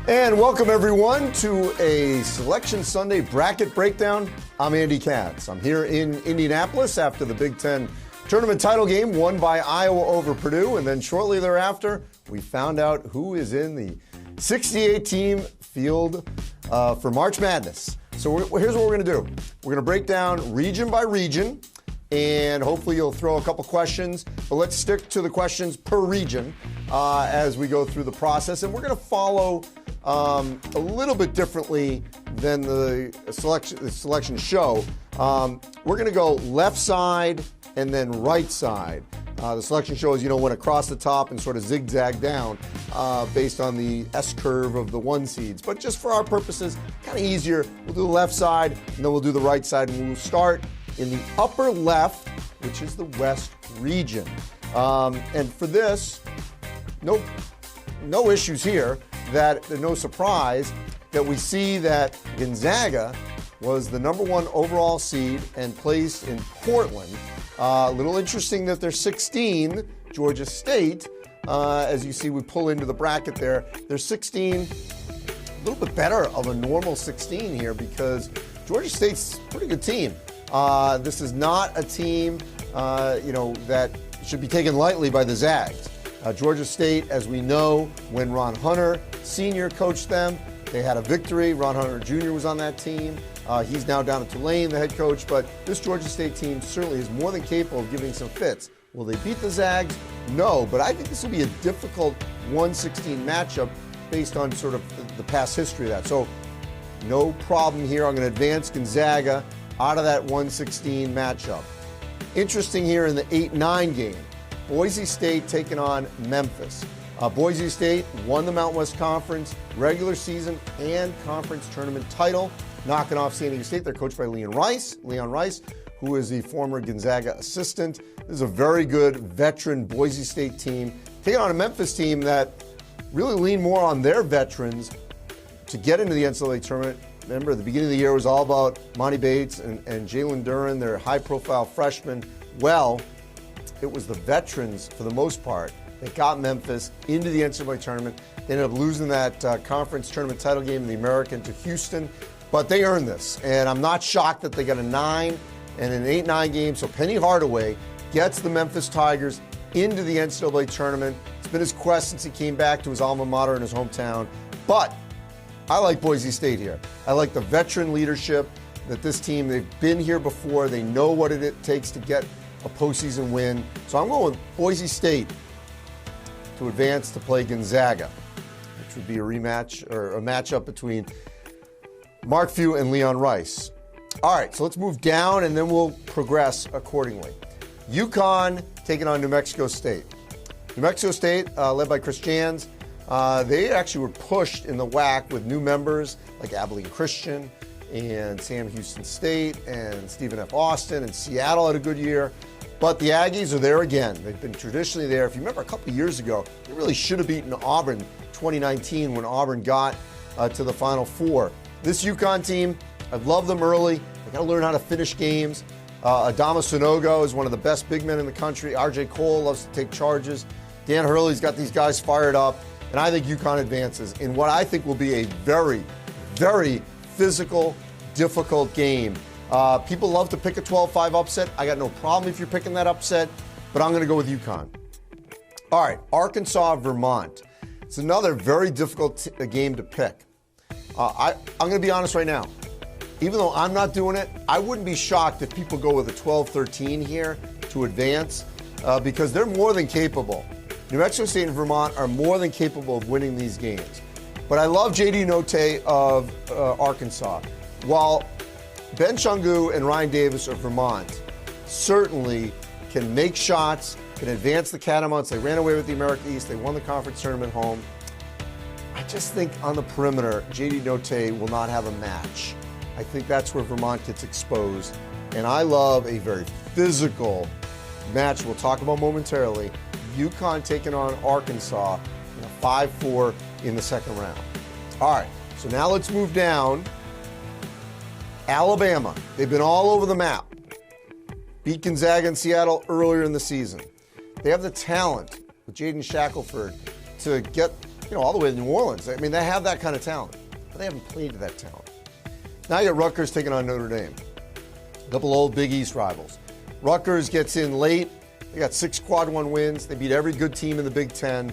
And welcome everyone to a Selection Sunday bracket breakdown. I'm Andy Katz. I'm here in Indianapolis after the Big Ten tournament title game won by Iowa over Purdue. And then shortly thereafter, we found out who is in the 68-team field for March Madness. So here's what we're going to do. We're going to break down region by region, and hopefully you'll throw a couple questions. But let's stick to the questions per region as we go through the process. And we're going to follow a little bit differently than the selection show. We're going to go left side and then right side. The selection show is, went across the top and sort of zigzag down based on the S-curve of the one seeds. But just for our purposes, kind of easier, we'll do the left side and then we'll do the right side. And we'll start in the upper left, which is the West region. And for this, no issues here. No surprise that we see that Gonzaga was the number one overall seed and placed in Portland. A little interesting that they're 16, Georgia State. As you see, we pull into the bracket there. They're 16, a little bit better of a normal 16 here because Georgia State's a pretty good team. This is not a team, that should be taken lightly by the Zags. Georgia State, as we know, when Ron Hunter Sr. coached them, they had a victory. Ron Hunter Jr. was on that team. He's now down at Tulane, the head coach, but this Georgia State team certainly is more than capable of giving some fits. Will they beat the Zags? No, but I think this will be a difficult 1-16 matchup based on sort of the past history of that. So no problem here. I'm going to advance Gonzaga out of that 1-16 matchup. Interesting here in the 8-9 game, Boise State taking on Memphis. Boise State won the Mountain West Conference regular season and conference tournament title, knocking off San Diego State. They're coached by Leon Rice, who is the former Gonzaga assistant. This is a very good veteran Boise State team, taking on a Memphis team that really leaned more on their veterans to get into the NCAA tournament. Remember, the beginning of the year was all about Monty Bates and Jalen Duren, their high-profile freshmen. Well, it was the veterans, for the most part, that got Memphis into the NCAA tournament. They ended up losing that conference tournament title game in the American to Houston, but they earned this. And I'm not shocked that they got a 9 and an 8-9 game. So Penny Hardaway gets the Memphis Tigers into the NCAA tournament. It's been his quest since he came back to his alma mater in his hometown. But I like Boise State here. I like the veteran leadership that this team, they've been here before. They know what it takes to get a postseason win. So I'm going with Boise State to advance to play Gonzaga, which would be a rematch or a matchup between Mark Few and Leon Rice. All right, so let's move down and then we'll progress accordingly. Yukon taking on New Mexico State. New Mexico State, led by Chris Jans, they actually were pushed in the WAC with new members like Abilene Christian and Sam Houston State and Stephen F. Austin, and Seattle had a good year. But the Aggies are there again. They've been traditionally there. If you remember a couple of years ago, they really should have beaten Auburn 2019 when Auburn got to the Final Four. This Yukon team, I've loved them early. They got to learn how to finish games. Adama Sanogo is one of the best big men in the country. RJ Cole loves to take charges. Dan Hurley's got these guys fired up. And I think Yukon advances in what I think will be a very, very physical, difficult game. People love to pick a 12-5 upset. I got no problem if you're picking that upset, but I'm going to go with Yukon. All right, Arkansas, Vermont. It's another very difficult game to pick. I'm going to be honest right now. Even though I'm not doing it, I wouldn't be shocked if people go with a 12-13 here to advance because they're more than capable. New Mexico State and Vermont are more than capable of winning these games. But I love J.D. Notae of Arkansas. While Ben Chungu and Ryan Davis of Vermont certainly can make shots, can advance the Catamounts. They ran away with the American East. They won the conference tournament home. I just think on the perimeter, J.D. Notae will not have a match. I think that's where Vermont gets exposed. And I love a very physical match we'll talk about momentarily. Yukon taking on Arkansas in a 5-4 in the second round. All right, so now let's move down. Alabama, they've been all over the map. Beat Gonzaga and Seattle earlier in the season. They have the talent with Jaden Shackelford to get all the way to New Orleans. I mean, they have that kind of talent, but they haven't played to that talent. Now you got Rutgers taking on Notre Dame. A couple old Big East rivals. Rutgers gets in late. They got 6 quad one wins. They beat every good team in the Big Ten.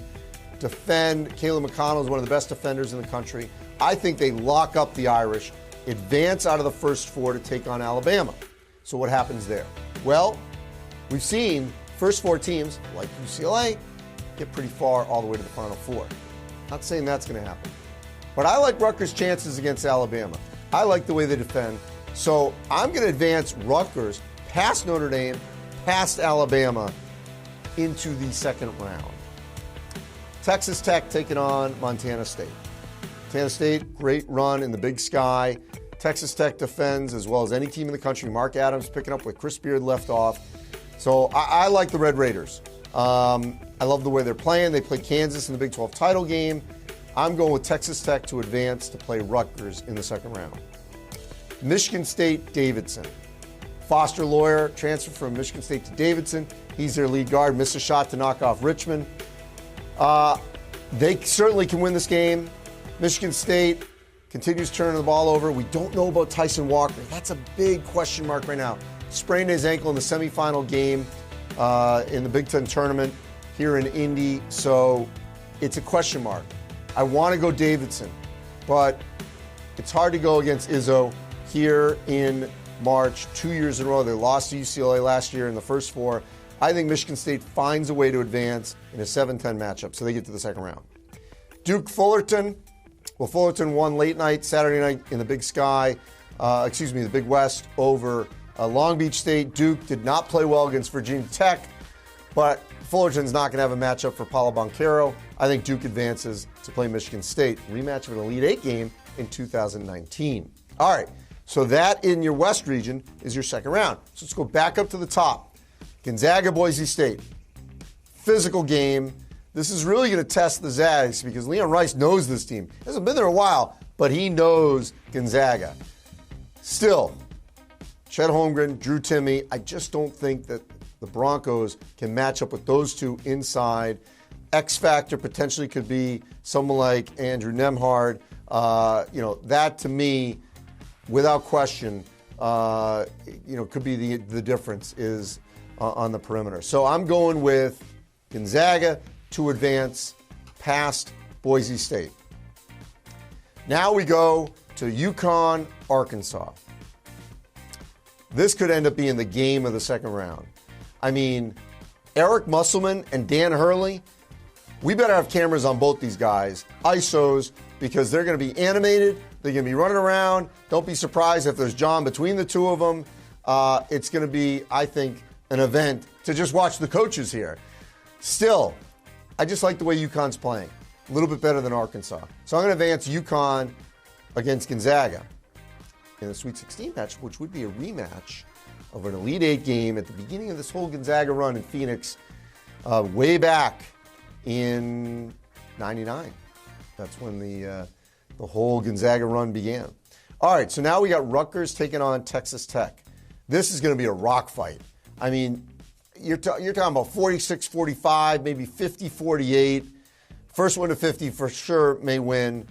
Defend. Caleb McConnell is one of the best defenders in the country. I think they lock up the Irish, advance out of the first 4 to take on Alabama. So what happens there? Well, we've seen first 4 teams, like UCLA, get pretty far all the way to the Final 4. Not saying that's going to happen. But I like Rutgers' chances against Alabama. I like the way they defend. So I'm going to advance Rutgers past Notre Dame, past Alabama, into the second round. Texas Tech taking on Montana State. Montana State, great run in the Big Sky. Texas Tech defends as well as any team in the country. Mark Adams picking up where Chris Beard left off. So I like the Red Raiders. I love the way they're playing. They played Kansas in the Big 12 title game. I'm going with Texas Tech to advance to play Rutgers in the second round. Michigan State, Davidson. Foster Loyer transferred from Michigan State to Davidson. He's their lead guard, missed a shot to knock off Richmond. They certainly can win this game. Michigan State continues turning the ball over. We don't know about Tyson Walker. That's a big question mark right now. Sprained his ankle in the semifinal game in the Big Ten tournament here in Indy, so it's a question mark. I want to go Davidson, but it's hard to go against Izzo here in March, 2 years in a row. They lost to UCLA last year in the first 4. I think Michigan State finds a way to advance in a 7-10 matchup, so they get to the second round. Duke-Fullerton. Well, Fullerton won late night, Saturday night in the Big Sky, the Big West over Long Beach State. Duke did not play well against Virginia Tech, but Fullerton's not going to have a matchup for Paulo Banchero. I think Duke advances to play Michigan State. Rematch of an Elite Eight game in 2019. All right, so that in your West region is your second round. So let's go back up to the top. Gonzaga, Boise State. Physical game. This is really going to test the Zags because Leon Rice knows this team. He hasn't been there a while, but he knows Gonzaga. Still, Chet Holmgren, Drew Timme, I just don't think that the Broncos can match up with those two inside. X factor potentially could be someone like Andrew Nembhard. That to me, without question, could be the difference is on the perimeter. So I'm going with Gonzaga to advance past Boise State. Now we go to Yukon, Arkansas. This could end up being the game of the second round. I mean, Eric Musselman and Dan Hurley, we better have cameras on both these guys, ISOs, because they're going to be animated. They're going to be running around. Don't be surprised if there's John between the two of them. It's going to be, I think, an event to just watch the coaches here. Still, I just like the way UConn's playing. A little bit better than Arkansas. So I'm going to advance UConn against Gonzaga in the Sweet 16 match, which would be a rematch of an Elite Eight game at the beginning of this whole Gonzaga run in Phoenix way back in '99. That's when the whole Gonzaga run began. All right, so now we got Rutgers taking on Texas Tech. This is going to be a rock fight. I mean, you're talking about 46-45, maybe 50-48. First one to 50 for sure may win.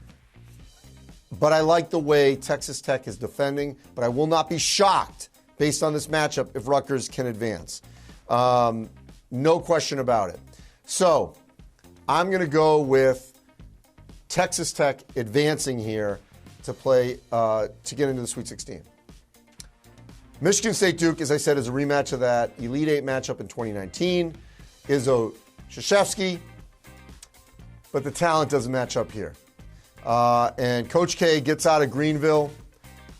But I like the way Texas Tech is defending, but I will not be shocked based on this matchup if Rutgers can advance. No question about it. So I'm going to go with Texas Tech advancing here to play, to get into the Sweet 16. Michigan State Duke, as I said, is a rematch of that Elite Eight matchup in 2019. Izzo Krzyzewski, but the talent doesn't match up here. And Coach K gets out of Greenville,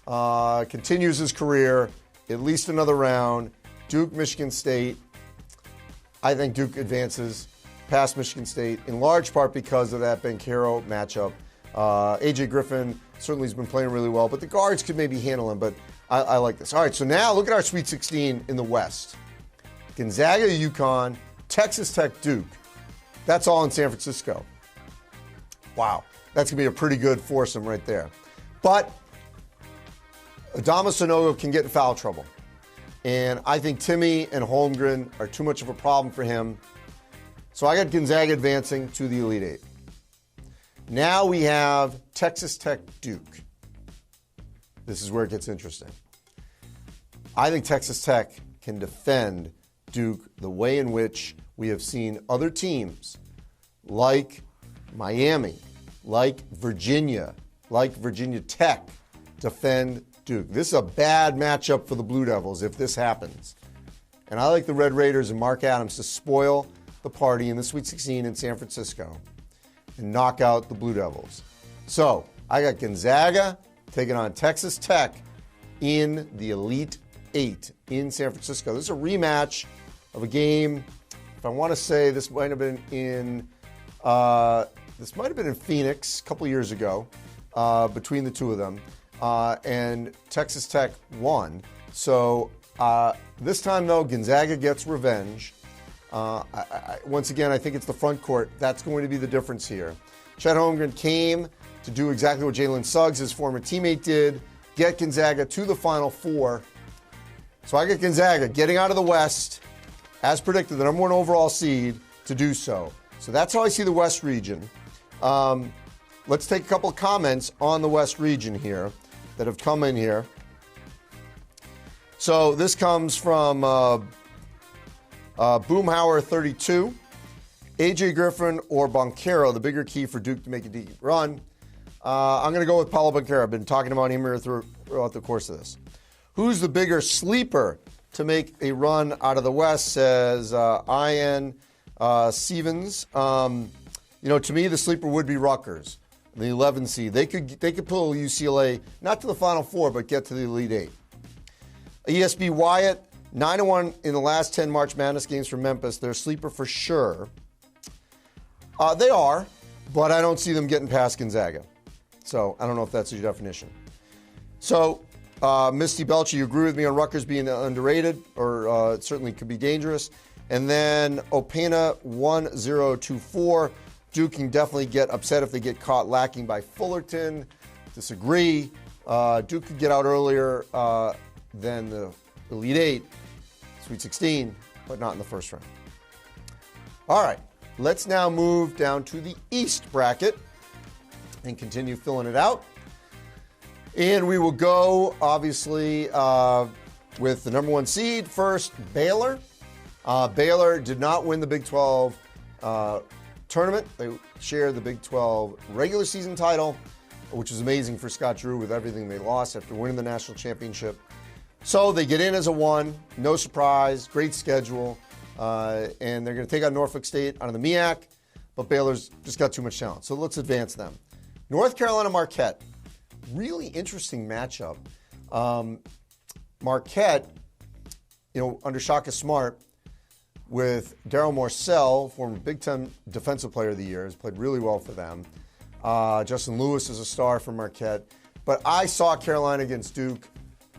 continues his career, at least another round. Duke, Michigan State. I think Duke advances past Michigan State, in large part because of that Banchero matchup. A.J. Griffin certainly has been playing really well, but the guards could maybe handle him, but I like this. All right, so now look at our Sweet 16 in the West. Gonzaga, UConn, Texas Tech, Duke. That's all in San Francisco. Wow, that's going to be a pretty good foursome right there. But Adama Sanogo can get in foul trouble. And I think Timme and Holmgren are too much of a problem for him. So I got Gonzaga advancing to the Elite Eight. Now we have Texas Tech Duke. This is where it gets interesting. I think Texas Tech can defend Duke the way in which we have seen other teams like Miami, like Virginia Tech defend Duke. This is a bad matchup for the Blue Devils if this happens. And I like the Red Raiders and Mark Adams to spoil the party in the Sweet 16 in San Francisco and knock out the Blue Devils. So I got Gonzaga taking on Texas Tech in the Elite Eight in San Francisco. This is a rematch of a game. If I want to say this might have been in Phoenix a couple years ago between the two of them, and Texas Tech won. So this time though, Gonzaga gets revenge. Once again, I think it's the front court that's going to be the difference here. Chet Holmgren came to do exactly what Jalen Suggs, his former teammate, did: get Gonzaga to the Final Four. So I get Gonzaga getting out of the West, as predicted, the number 1 overall seed, to do so. So that's how I see the West region. Let's take a couple of comments on the West region here that have come in here. So this comes from Boomhauer32. AJ Griffin or Boncaro, the bigger key for Duke to make a deep run. I'm going to go with Paulo Boncaro. I've been talking about him here throughout the course of this. Who's the bigger sleeper to make a run out of the West, says Ian Stevens. To me, the sleeper would be Rutgers, the 11 seed. They could pull UCLA, not to the Final Four, but get to the Elite Eight. ESB Wyatt, 9-1 in the last 10 March Madness games for Memphis. They're a sleeper for sure. They are, but I don't see them getting past Gonzaga. So I don't know if that's your definition. So, Misty Belcher, you agree with me on Rutgers being underrated, or it certainly could be dangerous. And then Opena 1024, Duke can definitely get upset if they get caught lacking by Fullerton. Disagree. Duke could get out earlier than the Elite Eight, Sweet 16, but not in the first round. All right, let's now move down to the East bracket and continue filling it out. And we will go, obviously, with the number 1 seed first, Baylor. Baylor did not win the Big 12 tournament. They shared the Big 12 regular season title, which is amazing for Scott Drew with everything they lost after winning the national championship. So they get in as a 1, no surprise, great schedule, and they're going to take on Norfolk State out of the MEAC, but Baylor's just got too much talent. So let's advance them. North Carolina Marquette. Really interesting matchup. Marquette, under Shaka Smart, with Darryl Morsell, former Big Ten Defensive Player of the Year, has played really well for them. Justin Lewis is a star for Marquette. But I saw Carolina against Duke.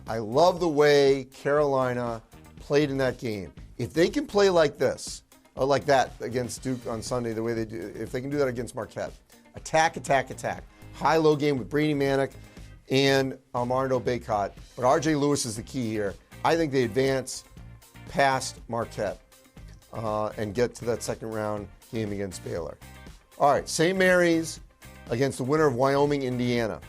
I love the way Carolina played in that game. If they can play like this, or like that against Duke on Sunday, the way they do, if they can do that against Marquette, attack, attack, attack. High-low game with Brady Manick and Armando Bacot. But R.J. Lewis is the key here. I think they advance past Marquette and get to that second round game against Baylor. All right, St. Mary's against the winner of Wyoming, Indiana.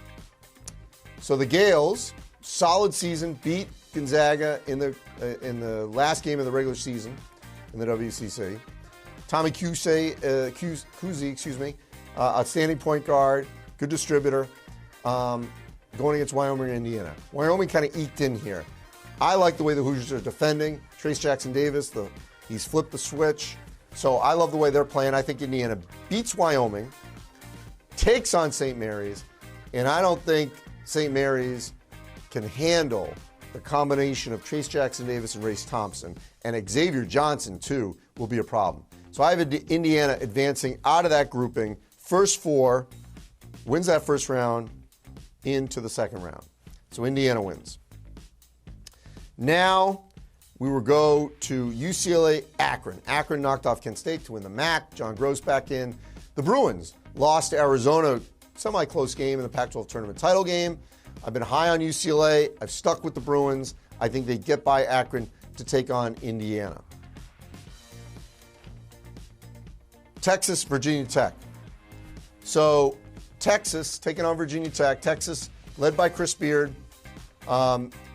So the Gales, solid season, beat Gonzaga in the last game of the regular season in the WCC. Tommy Kuzi, outstanding point guard, good distributor, going against Wyoming and Indiana. Wyoming kind of eked in here. I like the way the Hoosiers are defending. Trace Jackson-Davis, he's flipped the switch. So I love the way they're playing. I think Indiana beats Wyoming, takes on St. Mary's, and I don't think St. Mary's can handle the combination of Trace Jackson-Davis and Race Thompson. And Xavier Johnson, too, will be a problem. So I have Indiana advancing out of that grouping. First 4, wins that first round into the second round. So Indiana wins. Now we will go to UCLA Akron. Akron knocked off Kent State to win the MAC. John Gross back in. The Bruins lost to Arizona, semi-close game in the Pac-12 tournament title game. I've been high on UCLA. I've stuck with the Bruins. I think they get by Akron to take on Indiana. Texas, Virginia Tech. So Texas taking on Virginia Tech. Texas led by Chris Beard.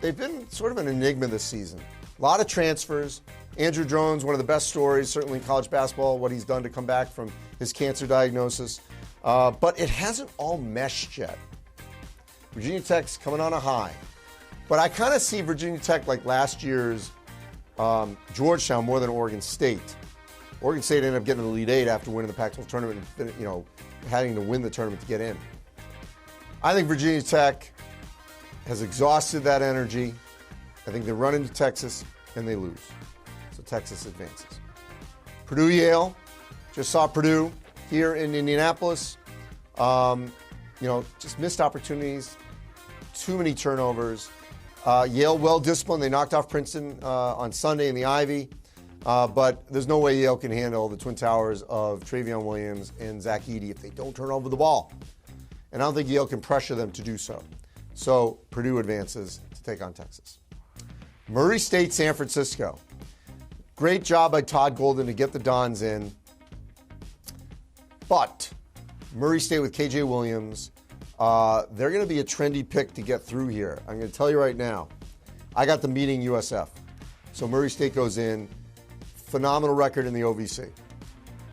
They've been sort of an enigma this season. A lot of transfers. Andrew Drones, one of the best stories, certainly in college basketball, what he's done to come back from his cancer diagnosis. But it hasn't all meshed yet. Virginia Tech's coming on a high. But I kind of see Virginia Tech like last year's Georgetown more than Oregon State. Oregon State ended up getting the Elite Eight after winning the Pac-12 tournament and having to win the tournament to get in. I think Virginia Tech has exhausted that energy. I think they run into Texas and they lose. So Texas advances. Purdue-Yale. Just saw Purdue here in Indianapolis. Just missed opportunities. Too many turnovers. Yale well-disciplined. They knocked off Princeton on Sunday in the Ivy. But there's no way Yale can handle the Twin Towers of Travion Williams and Zach Edey if they don't turn over the ball. And I don't think Yale can pressure them to do so. So Purdue advances to take on Texas. Murray State, San Francisco. Great job by Todd Golden to get the Dons in. But Murray State with KJ Williams, they're going to be a trendy pick to get through here. I'm going to tell you right now. I got the meeting USF. So Murray State goes in. Phenomenal record in the OVC.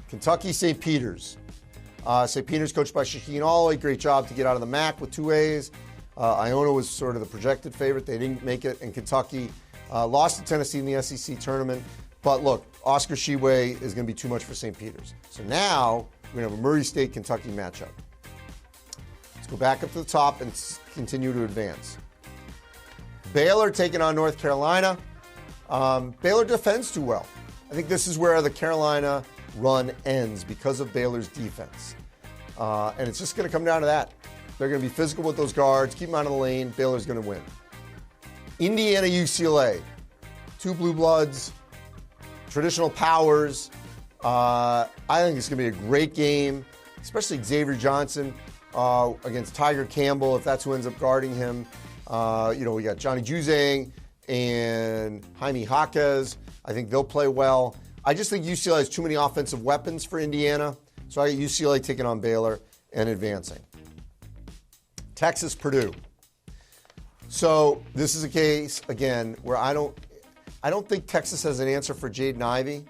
Kentucky, St. Peter's. St. Peter's coached by Shaheen Ollie. Great job to get out of the MAC with 2 A's. Iona was sort of the projected favorite. They didn't make it. And Kentucky lost to Tennessee in the SEC tournament. But look, Oscar Tshiebwe is going to be too much for St. Peter's. So now we're going to have a Murray State-Kentucky matchup. Let's go back up to the top and continue to advance. Baylor taking on North Carolina. Baylor defends too well. I think this is where the Carolina run ends because of Baylor's defense. And it's just going to come down to that. They're going to be physical with those guards, keep them out of the lane. Baylor's going to win. Indiana, UCLA. 2 blue bloods, traditional powers. I think it's going to be a great game, especially Xavier Johnson against Tiger Campbell, if that's who ends up guarding him. We got Johnny Juzang and Jaime Jaquez. I think they'll play well. I just think UCLA has too many offensive weapons for Indiana. So I got UCLA taking on Baylor and advancing. Texas, Purdue. So this is a case, again, where I don't think Texas has an answer for Jaden Ivey.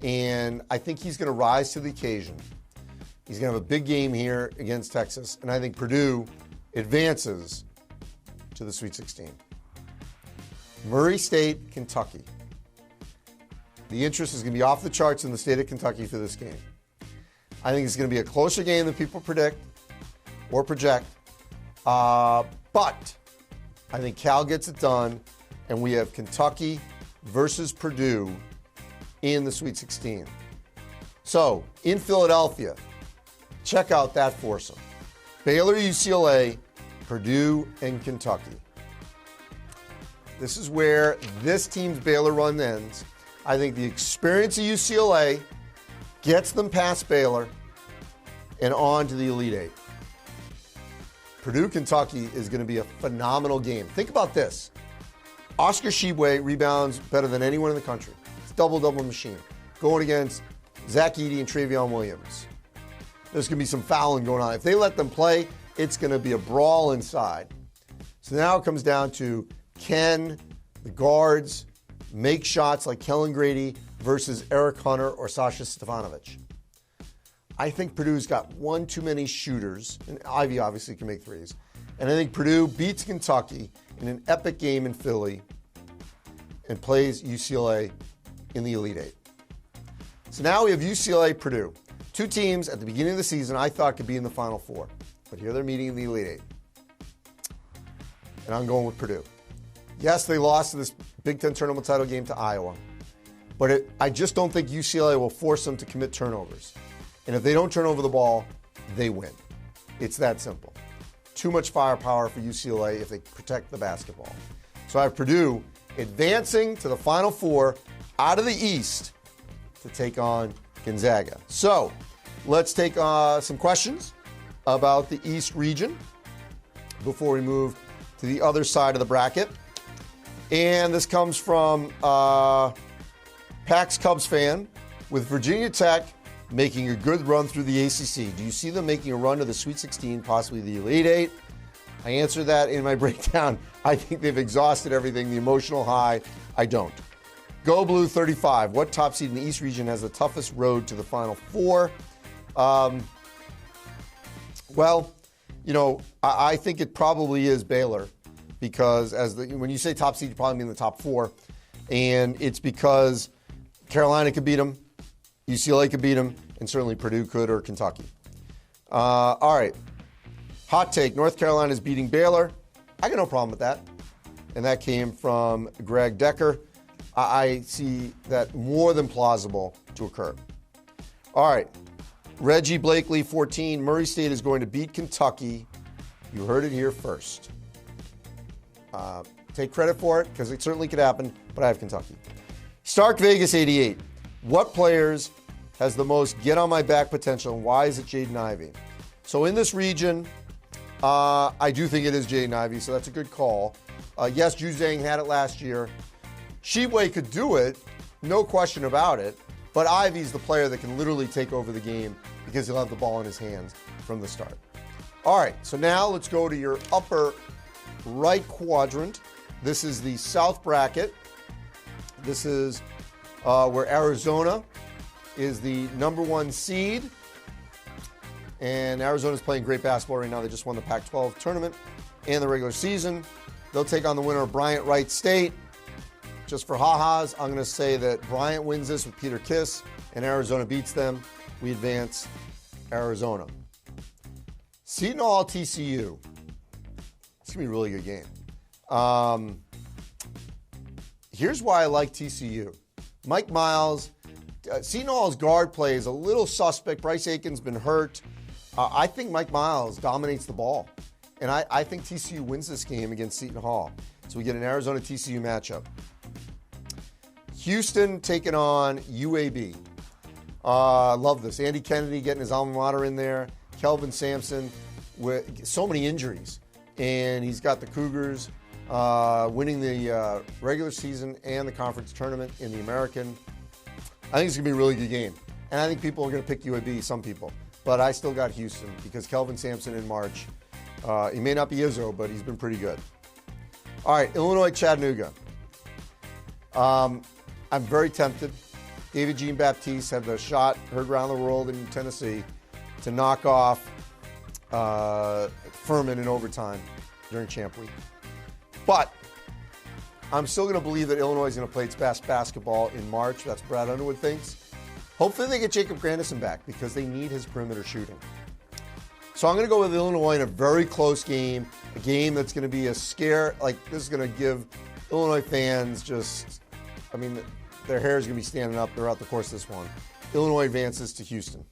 And I think he's going to rise to the occasion. He's going to have a big game here against Texas. And I think Purdue advances to the Sweet 16. Murray State, Kentucky. The interest is going to be off the charts in the state of Kentucky for this game. I think it's going to be a closer game than people predict or project. But I think Cal gets it done, and we have Kentucky versus Purdue in the Sweet 16. So, in Philadelphia, check out that foursome. Baylor, UCLA, Purdue, and Kentucky. This is where this team's Baylor run ends. I think the experience of UCLA gets them past Baylor and on to the Elite Eight. Purdue, Kentucky is going to be a phenomenal game. Think about this. Oscar Tshiebwe rebounds better than anyone in the country. It's double-double machine. Going against Zach Edey and Travion Williams. There's going to be some fouling going on. If they let them play, it's going to be a brawl inside. So now it comes down to, can the guards make shots like Kellen Grady versus Eric Hunter or Sasha Stefanovic? I think Purdue's got one too many shooters, and Ivy obviously can make threes. And I think Purdue beats Kentucky in an epic game in Philly and plays UCLA in the Elite Eight. So now we have UCLA, Purdue. 2 teams at the beginning of the season I thought could be in the Final Four. But here they're meeting in the Elite Eight. And I'm going with Purdue. Yes, they lost this Big Ten tournament title game to Iowa. But I just don't think UCLA will force them to commit turnovers. And if they don't turn over the ball, they win. It's that simple. Too much firepower for UCLA if they protect the basketball. So I have Purdue advancing to the Final Four out of the East to take on Gonzaga. So let's take some questions about the East region before we move to the other side of the bracket. And this comes from Pax Cubs fan with Virginia Tech making a good run through the ACC. Do you see them making a run to the Sweet 16, possibly the Elite Eight? I answered that in my breakdown. I think they've exhausted everything. The emotional high, I don't. Go Blue 35. What top seed in the East region has the toughest road to the Final Four? Well, you know, I think it probably is Baylor, because when you say top seed, you probably mean the top four. And it's because Carolina could beat them, UCLA could beat them, and certainly Purdue could, or Kentucky. All right. Hot take, North Carolina is beating Baylor. I got no problem with that. And that came from Greg Decker. I see that more than plausible to occur. All right. Reggie Blakely, 14. Murray State is going to beat Kentucky. You heard it here first. Take credit for it, because it certainly could happen, but I have Kentucky. Stark Vegas, 88. What players has the most get-on-my-back potential, and why is it Jaden Ivey? So in this region, I do think it is Jaden Ivey, so that's a good call. Yes, Ju Zhang had it last year. Shibway could do it, no question about it, but Ivey's the player that can literally take over the game because he'll have the ball in his hands from the start. All right, so now let's go to your upper right quadrant. This is the South bracket. This is where Arizona is the number 1 seed. And Arizona's playing great basketball right now. They just won the Pac-12 tournament and the regular season. They'll take on the winner of Bryant-Wright State. Just for ha-has, I'm going to say that Bryant wins this with Peter Kiss, and Arizona beats them. We advance Arizona. Seton Hall, TCU. It's going to be a really good game. Here's why I like TCU. Mike Miles, Seton Hall's guard play is a little suspect. Bryce Aiken's been hurt. I think Mike Miles dominates the ball. And I think TCU wins this game against Seton Hall. So we get an Arizona-TCU matchup. Houston taking on UAB. I love this. Andy Kennedy getting his alma mater in there. Kelvin Sampson with so many injuries. And he's got the Cougars winning the regular season and the conference tournament in the American. I think it's going to be a really good game. And I think people are going to pick UAB, some people. But I still got Houston because Kelvin Sampson in March. He may not be Izzo, but he's been pretty good. All right, Illinois, Chattanooga. I'm very tempted. David Jean-Baptiste had the shot heard around the world in Tennessee to knock off Furman in overtime during Champ Week. But I'm still going to believe that Illinois is going to play its best basketball in March. That's what Brad Underwood thinks. Hopefully they get Jacob Grandison back because they need his perimeter shooting. So I'm going to go with Illinois in a very close game, a game that's going to be a scare. Like, this is going to give Illinois fans just, I mean, their hair is going to be standing up throughout the course of this one. Illinois advances to Houston.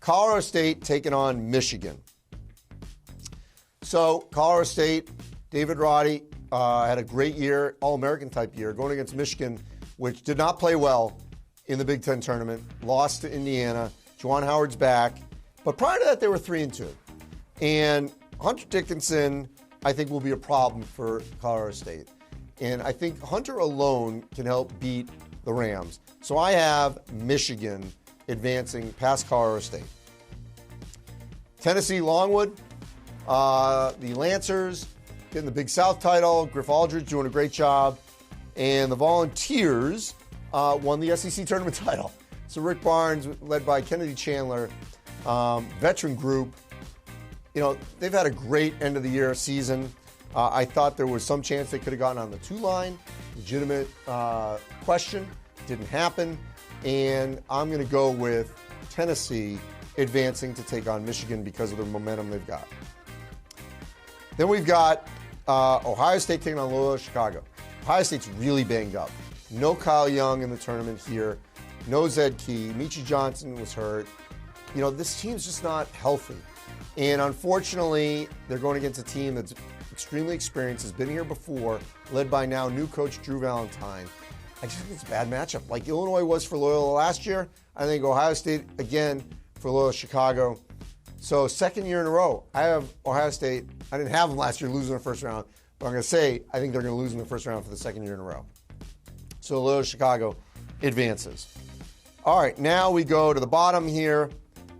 Colorado State taking on Michigan. So Colorado State, David Roddy had a great year, All-American type year, going against Michigan, which did not play well in the Big Ten tournament, lost to Indiana. Juwan Howard's back. But prior to that, they were 3-2. And Hunter Dickinson, I think, will be a problem for Colorado State. And I think Hunter alone can help beat the Rams. So I have Michigan advancing past Colorado State. Tennessee Longwood, the Lancers getting the Big South title. Griff Aldridge doing a great job. And the Volunteers won the SEC tournament title. So Rick Barnes, led by Kennedy Chandler, veteran group, you know, they've had a great end of the year season. I thought there was some chance they could have gotten on the 2 line. Legitimate question. Didn't happen. And I'm going to go with Tennessee advancing to take on Michigan because of the momentum they've got. Then we've got Ohio State taking on Loyola Chicago. Ohio State's really banged up. No Kyle Young in the tournament here. No Zed Key. Michi Johnson was hurt. You know, this team's just not healthy. And unfortunately, they're going against a team that's extremely experienced, has been here before, led by now new coach Drew Valentine. I just think it's a bad matchup. Like Illinois was for Loyola last year, I think Ohio State again for Loyola Chicago. So second year in a row, I have Ohio State. I didn't have them last year losing in the first round, but I'm going to say I think they're going to lose in the first round for the second year in a row. So Loyola Chicago advances. Then we've got Ohio State taking on Loyola Chicago. Ohio State's really banged up. No Kyle Young in the tournament here. No Zed Key. Michi Johnson was hurt. You know, this team's just not healthy. And unfortunately, they're going against a team that's extremely experienced, has been here before, led by now new coach Drew Valentine. I just think it's a bad matchup. Like Illinois was for Loyola last year, I think Ohio State. I didn't have them last year losing in the first round, but I'm going to say I think they're going to lose in the first round for the second year in a row. So Loyola Chicago advances. All right, now we go to the bottom here.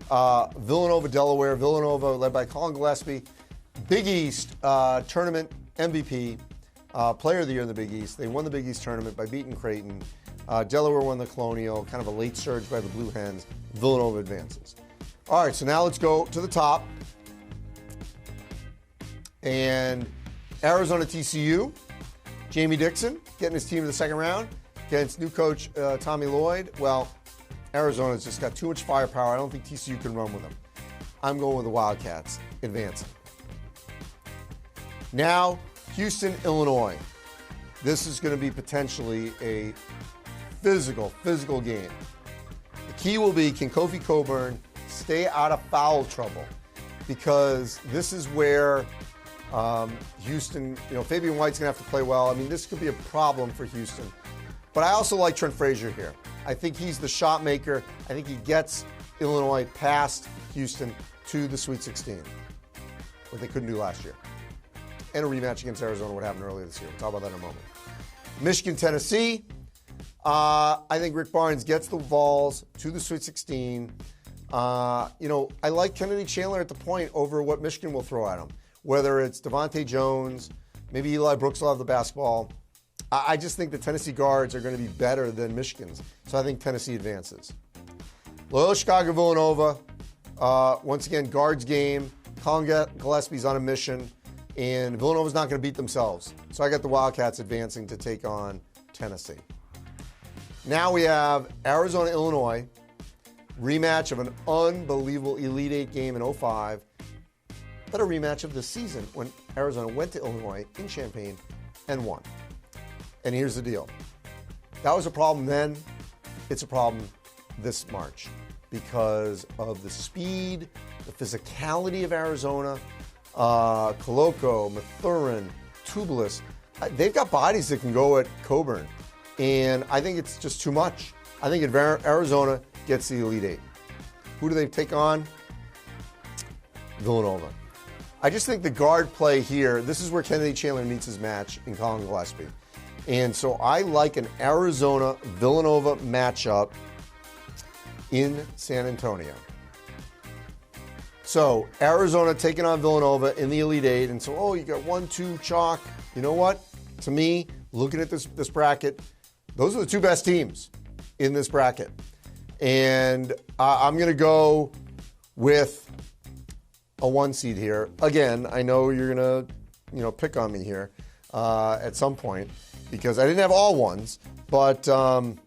Villanova, Delaware. Villanova, led by Colin Gillespie. Big East tournament MVP, player of the year in the Big East. They won the Big East tournament by beating Creighton. Delaware won the Colonial, kind of a late surge by the Blue Hens. Villanova advances. All right, so now let's go to the top. And Arizona TCU, Jamie Dixon getting his team to the second round against new coach Tommy Lloyd. Well, Arizona's just got too much firepower. I don't think TCU can run with them. I'm going with the Wildcats advancing. Now, Houston, Illinois. This is going to be potentially a physical game. The key will be, can Kofi Cockburn stay out of foul trouble? Because this is where Houston, Fabian White's going to have to play well. I mean, this could be a problem for Houston. But I also like Trent Frazier here. I think he's the shot maker. I think he gets Illinois past Houston to the Sweet 16, what they couldn't do last year. And a rematch against Arizona, what happened earlier this year. We'll talk about that in a moment. Michigan, Tennessee. I think Rick Barnes gets the Vols to the Sweet 16. I like Kennedy Chandler at the point over what Michigan will throw at him. Whether it's Devontae Jones, maybe Eli Brooks will have the basketball. I just think the Tennessee guards are going to be better than Michigan's. So I think Tennessee advances. Loyola Chicago, Villanova. Once again, guards game. Colin Gillespie's on a mission. And Villanova's not going to beat themselves. So I got the Wildcats advancing to take on Tennessee. Now we have Arizona, Illinois. Rematch of an unbelievable Elite Eight game in 2005. But a rematch of the season when Arizona went to Illinois in Champaign and won. And here's the deal. That was a problem then. It's a problem this March because of the speed, the physicality of Arizona. Coloco, Mathurin, Tubelis. They've got bodies that can go at Cockburn. And I think it's just too much. I think Arizona gets the Elite Eight. Who do they take on? Villanova. I just think the guard play here, this is where Kennedy Chandler meets his match in Colin Gillespie. And so I like an Arizona-Villanova matchup in San Antonio. So Arizona taking on Villanova in the Elite Eight. And so, you got 1-2 chalk. You know what? To me, looking at this bracket, those are the two best teams in this bracket. And I'm going to go with a 1 seed here. Again, I know you're going to, pick on me here at some point because I didn't have all ones, but I'm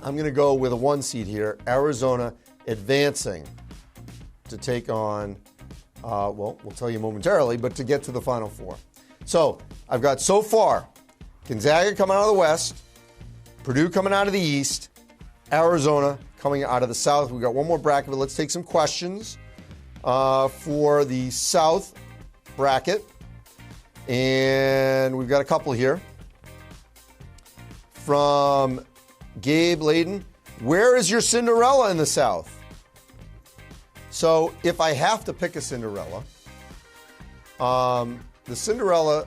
going to go with a 1 seed here. Arizona advancing to take on, we'll tell you momentarily, but to get to the Final Four. So I've got so far Gonzaga coming out of the West, Purdue coming out of the East, Arizona coming out of the South. We've got one more bracket, but let's take some questions for the South bracket. And we've got a couple here. From Gabe Layden, where is your Cinderella in the South? So if I have to pick a Cinderella, the Cinderella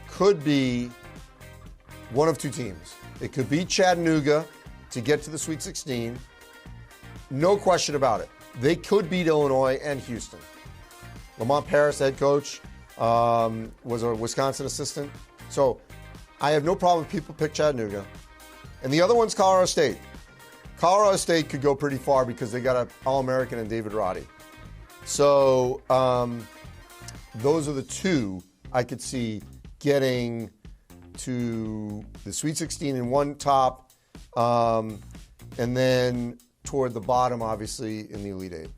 could be one of two teams. It could be Chattanooga to get to the Sweet 16. No question about it. They could beat Illinois and Houston. Lamont Paris, head coach, was a Wisconsin assistant. So I have no problem if people pick Chattanooga. And the other one's Colorado State. Colorado State could go pretty far because they got an All-American and David Roddy. So those are the two I could see getting to the Sweet 16 in one top, and then toward the bottom, obviously, in the Elite Eight.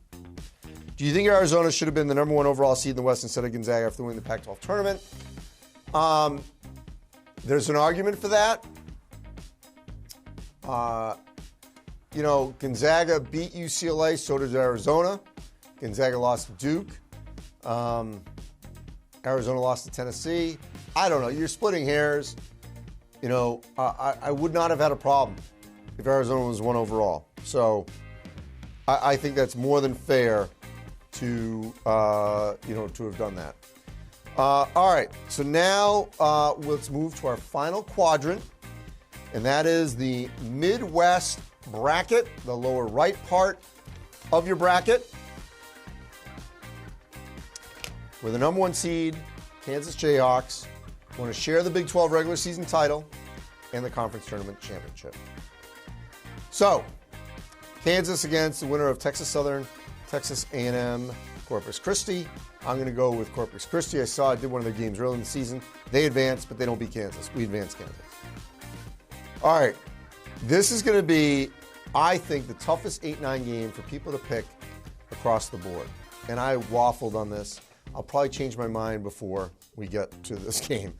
Do you think Arizona should have been the number 1 overall seed in the West instead of Gonzaga after winning the Pac-12 tournament? There's an argument for that. Gonzaga beat UCLA, so did Arizona. Gonzaga lost to Duke. Arizona lost to Tennessee. I don't know. You're splitting hairs. I would not have had a problem if Arizona was 1 overall. So I think that's more than fair to have done that. All right. So now let's move to our final quadrant, and that is the Midwest bracket, the lower right part of your bracket. We're the number 1 seed, Kansas Jayhawks. Want to share the Big 12 regular season title and the conference tournament championship. So, Kansas against the winner of Texas Southern, Texas A&M, Corpus Christi. I'm going to go with Corpus Christi. I did one of their games early in the season. They advanced, but they don't beat Kansas. We advanced Kansas. All right. This is going to be, I think, the toughest 8-9 game for people to pick across the board. And I waffled on this. I'll probably change my mind before we get to this game.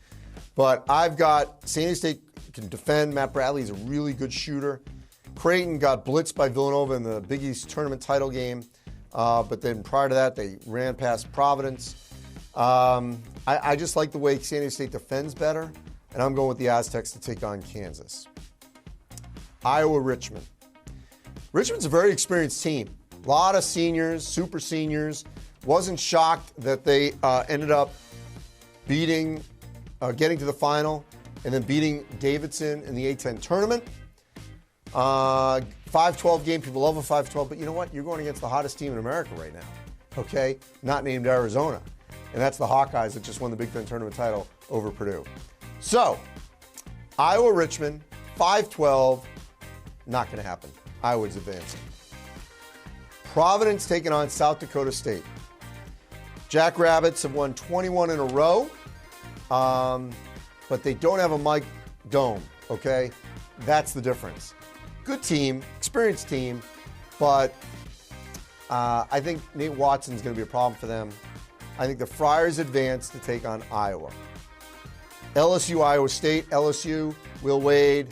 But I've got San Diego State can defend. Matt Bradley is a really good shooter. Creighton got blitzed by Villanova in the Big East tournament title game. But then prior to that, they ran past Providence. I just like the way San Diego State defends better, and I'm going with the Aztecs to take on Kansas. Iowa-Richmond. Richmond's a very experienced team. A lot of seniors, super seniors. Wasn't shocked that they ended up getting to the final and then beating Davidson in the A-10 tournament. 5-12 game, people love a 5-12, but you know what? You're going against the hottest team in America right now, okay? Not named Arizona. And that's the Hawkeyes that just won the Big Ten tournament title over Purdue. So, Iowa-Richmond, 5-12, not going to happen. Iowa's advancing. Providence taking on South Dakota State. Jackrabbits have won 21 in a row, but they don't have a Mike Dome, okay? That's the difference. Good team, experienced team, but I think Nate Watson's going to be a problem for them. I think the Friars advance to take on Iowa. LSU, Iowa State. LSU, Will Wade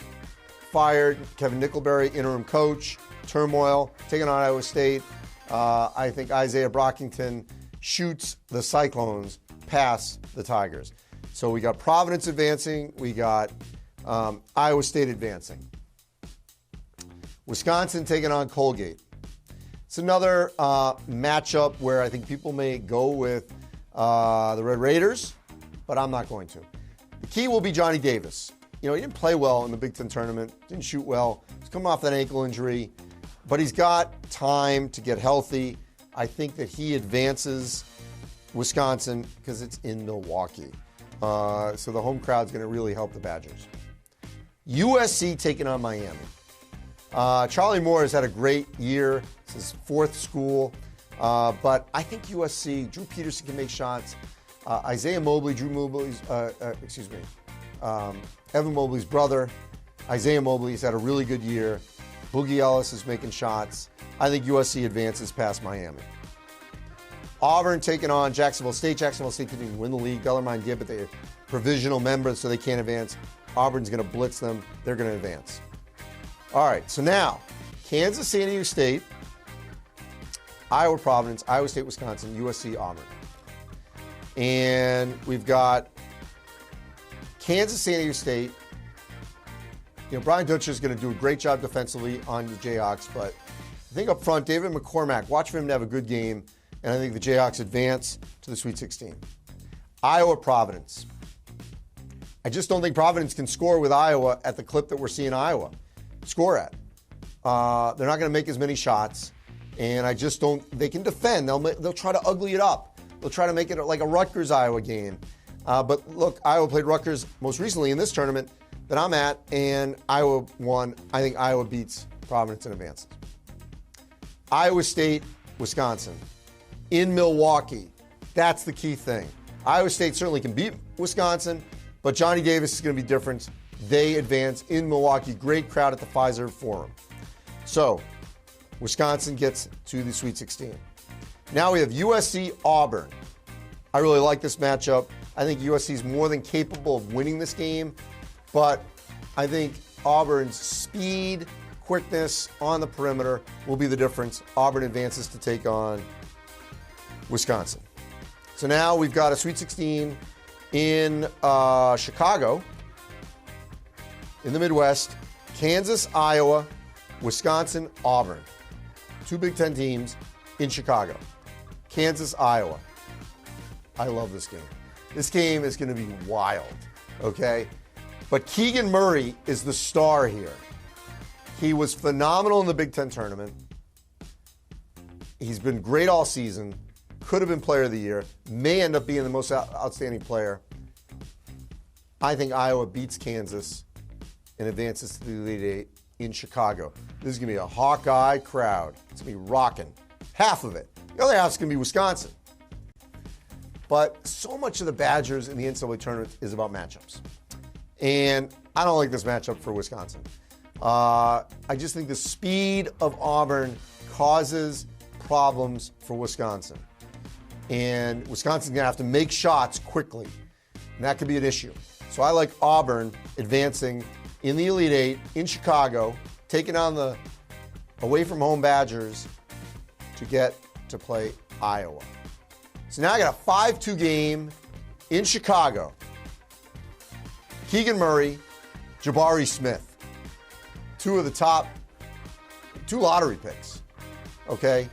fired. Kevin Nickelberry, interim coach. Turmoil, taking on Iowa State. I think Isaiah Brockington shoots the Cyclones past the Tigers. So we got Providence advancing. We got Iowa State advancing. Wisconsin taking on Colgate. It's another matchup where I think people may go with the Red Raiders, but I'm not going to. The key will be Johnny Davis. You know, he didn't play well in the Big Ten tournament, didn't shoot well. He's coming off that ankle injury, but he's got time to get healthy. I think that he advances Wisconsin because it's in Milwaukee. So the home crowd's going to really help the Badgers. USC taking on Miami. Charlie Moore has had a great year. It's his 4th school. But I think USC, Drew Peterson can make shots. Isaiah Mobley, Evan Mobley's brother. Isaiah Mobley's had a really good year. Boogie Ellis is making shots. I think USC advances past Miami. Auburn taking on Jacksonville State. Jacksonville State didn't even win the league. Bellarmine did, but they're provisional members, so they can't advance. Auburn's going to blitz them. They're going to advance. All right, so now, Kansas, San Diego State, Iowa, Providence, Iowa State, Wisconsin, USC, Auburn. And we've got Kansas, San Diego State. You know, Brian Dutcher is going to do a great job defensively on the Jayhawks, but I think up front, David McCormack, watch for him to have a good game, and I think the Jayhawks advance to the Sweet 16. Iowa, Providence. I just don't think Providence can score with Iowa at the clip that we're seeing Iowa score at. They're not going to make as many shots, and I just don't. They can defend. They'll try to ugly it up. They'll try to make it like a Rutgers-Iowa game. But look, Iowa played Rutgers most recently in this tournament that I'm at, and Iowa won. I think Iowa beats Providence and advances. Iowa State, Wisconsin. In Milwaukee. That's the key thing. Iowa State certainly can beat Wisconsin, but Johnny Davis is going to be different. They advance in Milwaukee. Great crowd at the Pfizer Forum. So, Wisconsin gets to the Sweet 16. Now we have USC Auburn. I really like this matchup. I think USC is more than capable of winning this game, but I think Auburn's speed, quickness on the perimeter will be the difference. Auburn advances to take on Wisconsin. So now we've got a Sweet 16 in Chicago, in the Midwest. Kansas, Iowa, Wisconsin, Auburn. 2 Big Ten teams in Chicago. Kansas, Iowa. I love this game. This game is going to be wild, okay? But Keegan Murray is the star here. He was phenomenal in the Big Ten tournament. He's been great all season. Could have been player of the year. May end up being the most outstanding player. I think Iowa beats Kansas and advances to the Elite Eight in Chicago. This is going to be a Hawkeye crowd. It's going to be rocking. Half of it. The other half is going to be Wisconsin. But so much of the Badgers in the NCAA tournament is about matchups. And I don't like this matchup for Wisconsin. I just think the speed of Auburn causes problems for Wisconsin. And Wisconsin's going to have to make shots quickly. And that could be an issue. So I like Auburn advancing in the Elite Eight in Chicago, taking on the away-from-home Badgers to get to play Iowa. So now I got a 5-2 game in Chicago. Keegan Murray, Jabari Smith, two lottery picks, okay?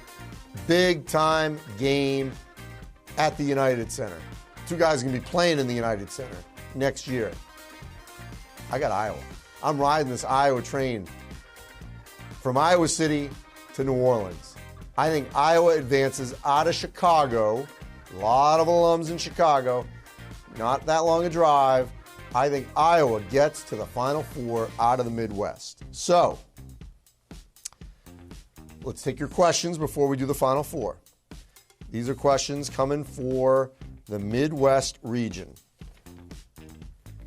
Big-time game at the United Center. Two guys are going to be playing in the United Center next year. I got Iowa. I'm riding this Iowa train from Iowa City to New Orleans. I think Iowa advances out of Chicago. A lot of alums in Chicago. Not that long a drive. I think Iowa gets to the Final Four out of the Midwest. So, let's take your questions before we do the Final Four. These are questions coming for the Midwest region.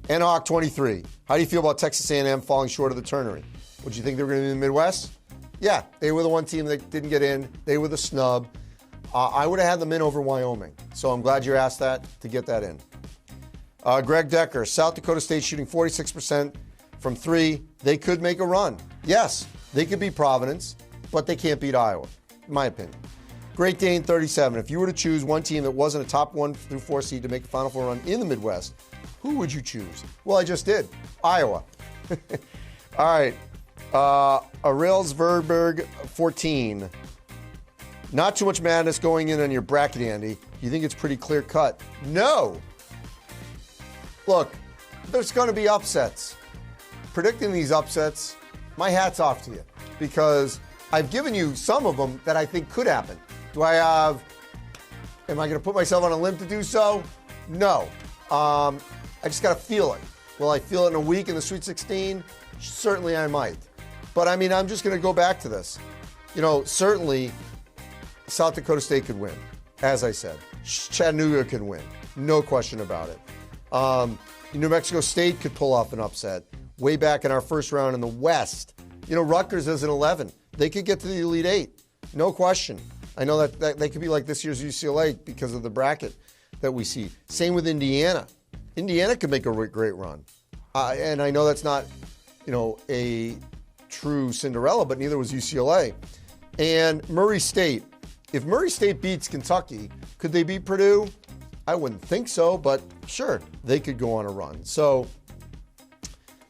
NHawk 23. How do you feel about Texas A&M falling short of the tournament? Would you think they were going to be in the Midwest? Yeah, they were the one team that didn't get in. They were the snub. I would have had them in over Wyoming. So I'm glad you asked that to get that in. Greg Decker, South Dakota State shooting 46% from three. They could make a run. Yes, they could beat Providence, but they can't beat Iowa, in my opinion. Great Dane 37. If you were to choose one team that wasn't a top 1 through 4 seed to make the Final Four run in the Midwest, who would you choose? Well, I just did. Iowa. All right. Aurels Verberg 14. Not too much madness going in on your bracket, Andy. You think it's pretty clear cut? No. Look, there's going to be upsets. Predicting these upsets, my hat's off to you because I've given you some of them that I think could happen. Am I going to put myself on a limb to do so? No. I just got to feel it. Will I feel it in a week in the Sweet 16? Certainly I might. But I mean, I'm just going to go back to this. You know, certainly South Dakota State could win, as I said. Chattanooga could win. No question about it. New Mexico State could pull off an upset. Way back in our first round in the West. You know, Rutgers is an 11. They could get to the Elite Eight. No question. I know that they could be like this year's UCLA because of the bracket that we see. Same with Indiana. Indiana could make a great run. And I know that's not, you know, a true Cinderella, but neither was UCLA. And Murray State. If Murray State beats Kentucky, could they beat Purdue? I wouldn't think so, but sure, they could go on a run. So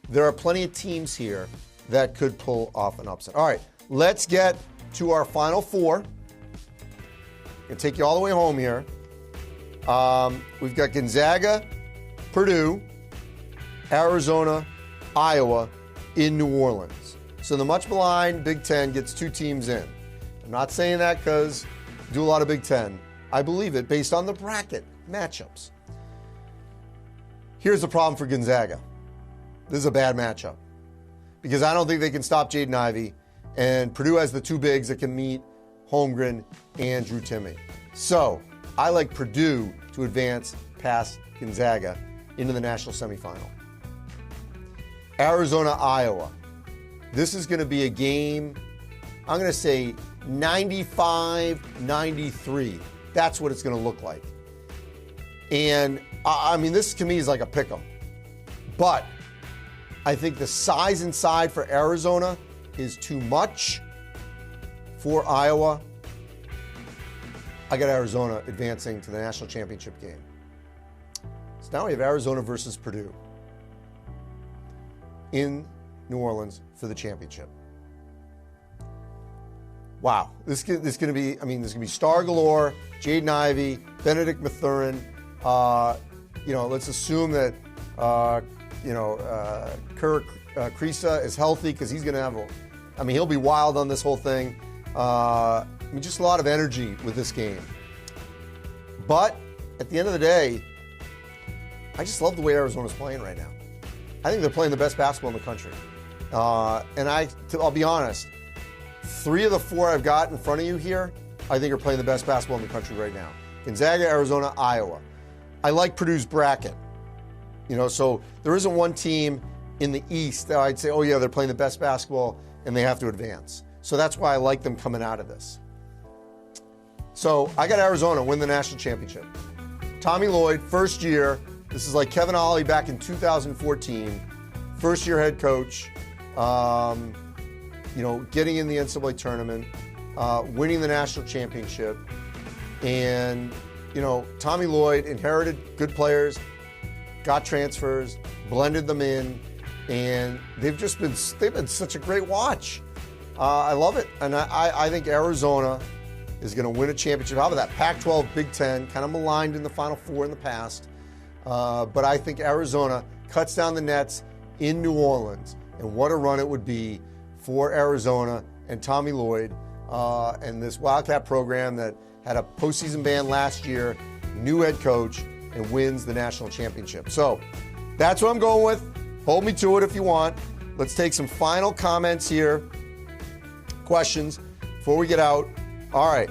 there are plenty of teams here that could pull off an upset. All right, let's get to our Final Four. I'll take you all the way home here. We've got Gonzaga, Purdue, Arizona, Iowa in New Orleans. So the much maligned Big Ten gets two teams in. I'm not saying that because I do a lot of Big Ten. I believe it based on the bracket matchups. Here's the problem for Gonzaga. This is a bad matchup because I don't think they can stop Jaden Ivey, and Purdue has the two bigs that can meet Holmgren and Drew Timme. So I like Purdue to advance past Gonzaga into the national semifinal. Arizona, Iowa. This is going to be a game, I'm going to say 95-93. That's what it's going to look like. And, I mean, this to me is like a pick'em. But I think the size inside for Arizona is too much for Iowa. I got Arizona advancing to the national championship game. So now we have Arizona versus Purdue in New Orleans for the championship. Wow, this is going to be, I mean, there's going to be star galore, Jaden Ivey, Benedict Mathurin. Let's assume that, Kirk Krisa is healthy because he's going to have I mean, he'll be wild on this whole thing. I mean, just a lot of energy with this game. But at the end of the day, I just love the way Arizona's playing right now. I think they're playing the best basketball in the country. And I'll be honest, 3 of the 4 I've got in front of you here, I think are playing the best basketball in the country right now. Gonzaga, Arizona, Iowa. I like Purdue's bracket. You know, so there isn't one team in the East that I'd say, oh yeah, they're playing the best basketball and they have to advance. So that's why I like them coming out of this. So I got Arizona win the national championship. Tommy Lloyd, first year. This is like Kevin Ollie back in 2014. First year head coach. You know, getting in the NCAA tournament, winning the national championship. And, you know, Tommy Lloyd inherited good players, got transfers, blended them in, and they've been such a great watch. I love it. And I think Arizona is going to win a championship. How about that? Pac-12, Big Ten, kind of maligned in the Final Four in the past. But I think Arizona cuts down the nets in New Orleans. And what a run it would be for Arizona and Tommy Lloyd and this Wildcat program that had a postseason ban last year, new head coach, and wins the national championship. So that's what I'm going with. Hold me to it if you want. Let's take some final comments here. Questions before we get out. All right.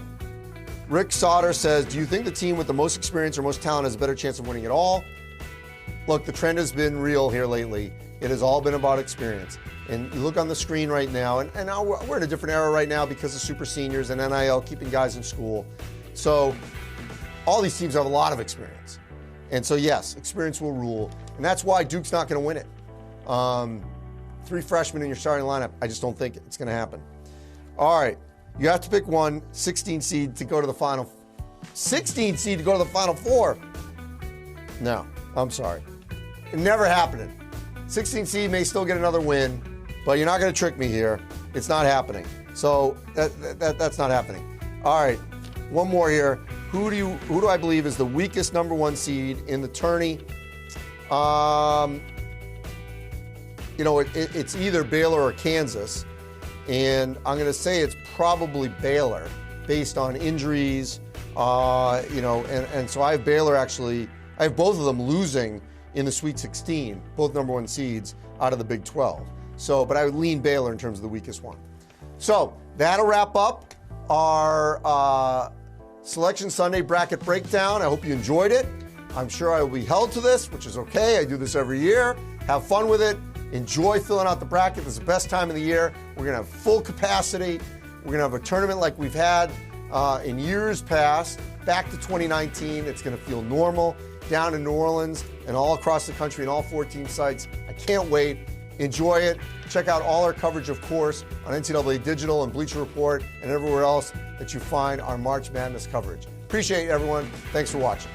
Rick Sauter says, do you think the team with the most experience or most talent has a better chance of winning it all? Look, the trend has been real here lately. It has all been about experience. And you look on the screen right now, and now we're in a different era right now because of super seniors and NIL keeping guys in school. So all these teams have a lot of experience. And so, yes, experience will rule. And that's why Duke's not going to win it. 3 freshmen in your starting lineup, I just don't think it's going to happen. All right. You have to pick one, 16 seed to go to the final. 16 seed to go to the Final Four. No, I'm sorry. Never happening. 16 seed may still get another win, but you're not going to trick me here. It's not happening. So that's not happening. All right, one more here. Who do I believe is the weakest number 1 seed in the tourney? You know, it's either Baylor or Kansas. And I'm going to say it's probably Baylor based on injuries, you know, and so I have Baylor actually, I have both of them losing in the Sweet 16, both number 1 seeds out of the Big 12. So, but I would lean Baylor in terms of the weakest one. So that'll wrap up our Selection Sunday bracket breakdown. I hope you enjoyed it. I'm sure I will be held to this, which is okay. I do this every year. Have fun with it. Enjoy filling out the bracket. This is the best time of the year. We're going to have full capacity. We're going to have a tournament like we've had in years past. Back to 2019. It's going to feel normal down in New Orleans and all across the country and all 14 sites. I can't wait. Enjoy it. Check out all our coverage, of course, on NCAA Digital and Bleacher Report and everywhere else that you find our March Madness coverage. Appreciate it, everyone. Thanks for watching.